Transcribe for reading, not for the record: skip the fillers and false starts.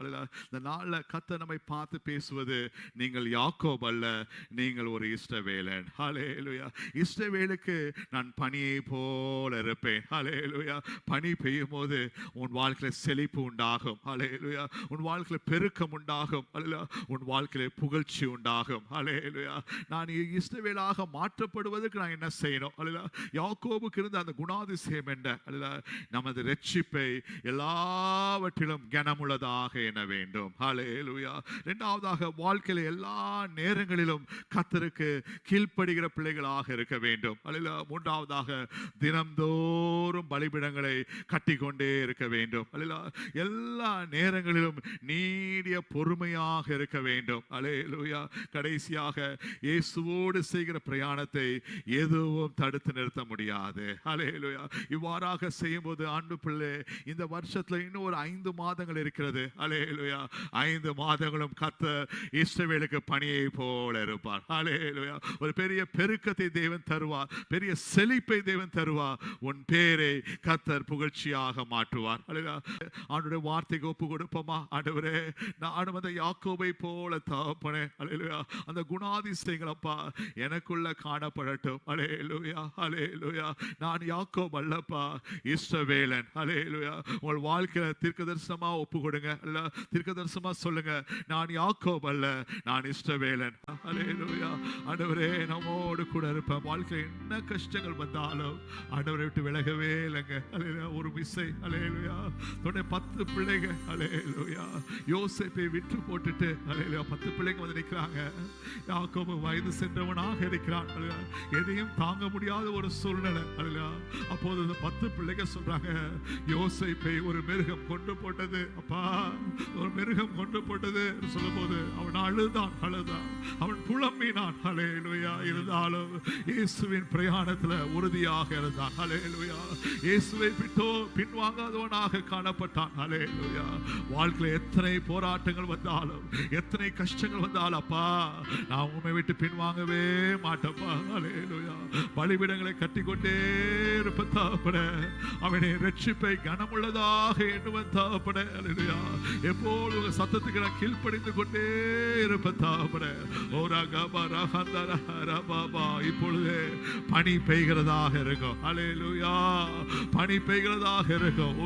இந்த நாளில் கர்த்தர் நம்மை பார்த்து பேசுவது, நீங்கள் யாக்கோபு அல்ல, நீங்கள் ஒரு இஸ்ரவேலன். ஹல்லேலூயா. இஸ்ரவேலுக்கு நான் பனியை போல இருப்பேன். ஹல்லேலூயா. பனி பெய்யும் போது உன் வாழ்க்கையில் செழிப்பு உண்டாகும். ஹல்லேலூயா. உன் வாழ்க்கையில் பெருக்கம் உண்டாகும். ஹல்லேலூயா. உன் வாழ்க்கையில் புகழ்ச்சி உண்டாகும். ஹல்லேலூயா. நான் இஸ்ரவேலாக மாற்றப்படுவதற்கு நான் என்ன செய்யணும்? ஹல்லேலூயா. யாக்கோபுக்கு இருந்த அந்த குணாதிசயம் என்ன? ஹல்லேலூயா. நமது ரட்சிப்பை எல்லாவற்றிலும் கனமுள்ளதாக எண்ண வேண்டும். ஹல்லேலூயா. இரண்டாவதாக, வாழ்க்கையில் எல்லா நேரங்களிலும் கர்த்தருக்கு கீழ்ப்படுகிற பிள்ளைகளாக இருக்க வேண்டும். ஹல்லேலூயா. மூன்றாவதாக, தினம்தோறும் பலிபீடங்களை கட்டிக்கொண்டே இருக்க வேண்டும். ஹல்லேலூயா. எல்லா நேரங்களிலும் நீடிய பொறுமையாக இருக்க வேண்டும். ஹல்லேலூயா. கடைசியாக, இயேசுவோடு செய்கிற பிரயாணத்தை எதுவும் தடுத்து நிறுத்த முடியாது. ஹல்லேலூயா. இவ்வாறாக செய்யும்போது, ஆண்டு பிள்ளை, இந்த வருஷத்துல இன்னும் ஒரு 5 மாதங்கள் இருக்கிறது. ஹல்லேலூயா. 5 மாதங்களும் கர்த்தர் இஸ்ரவேலுக்கு பனியை போல இருப்பார். ஹல்லேலூயா. ஒரு பெரிய பெருக்கத்தை தேவன் தருவார். பெரிய செழிப்பை தேவன் தருவார். உன் பேரை கர்த்தர் புகழ்ச்சியாக மாற்றுவார். ஹல்லேலூயா. ஆண்டவருடைய வார்த்தைக்கு ஒப்பு கொடுப்போமா? ஆண்டவரே, நானும் அந்த யாக்கோபை போல தகப்பனே, ஹல்லேலூயா, அந்த குணாதிசயங்கள் அப்பா எனக்குள்ள காணப்படட்டும். ஹல்லேலூயா. ஹல்லேலூயா. நான் யாக்கோபு அல்லப்பா, இஸ்ரவேலன். ஹல்லேலூயா. உங்கள் வாழ்க்கையில தீர்க்கதரிசனமா ஒப்பு கொடுங்க. அல்ல, தீர்க்கதரிசனமா சொல்லுங்க, நான் யாக்கோபு அல்ல, நான் இஸ்ரவேலன். ஹல்லேலூயா. ஆண்டவரே, நம்மோடு கூட இருப்பேன். வாழ்க்கையில் என்ன கஷ்டங்கள் வந்தாலும் ஆண்டவரை விட்டு விலகவே இல்லைங்க. ஹல்லேலூயா. ஒரு விசை, ஹல்லேலூயா, 10 பிள்ளைங்க, ஹல்லேலூயா, யோசேப்பை விற்று போட்டுட்டு, ஹல்லேலூயா, 10 பிள்ளைங்க வந்து நிற்கிறாங்க. யாக்கோபு வயது சென்றவனாக இருக்கிறான். எதையும் தாங்க முடியாத ஒரு சூழ்நிலை. ஹல்லேலூயா. அப்போது 10 பிள்ளைங்க சொல்றாங்க, யோசேப்பை ஒரு மிருகம் கொண்டு போட்டது அப்பா, ஒரு மிருகம் கொண்டு போட்டது சொல்லும் போது அவன் அழுதான். அவன் புலம்பினான். ஹல்லேலூயா. இருந்தாலும் இயேசுவின் பிரயாணத்துல உறுதியாக இருந்தான். ஹல்லேலூயா. இயேசுவை விட்டோ பின்வாங்காதவனாக காணப்பட்டான். ஹல்லேலூயா. வாழ்க்கையில் எத்தனை போராட்டங்கள் வந்தாலும், எத்தனை கஷ்டங்கள் வந்தாலும், அப்பா, நான் உண்மை விட்டு பின்வாங்கவே மாட்டேன்ப்பா. ஹல்லேலூயா. பலிபீடங்களை கட்டிக்கொண்டே இருப்பேன் தகப்பனே. அவனை ரட்சிப்பை கனமுள்ளதாக எண்ணுவன் தகப்பனே. ஹல்லேலூயா. எப்போது உங்க சத்தத்துக்கு நான் கீழ்ப்படிந்து கொண்டே இருப்பேன் தகப்பனே. இப்பொழுது பனி பெய்கிறதாக இருக்கும். ஹல்லேலூயா. பனி பெய்கிறதாக இருக்கும்.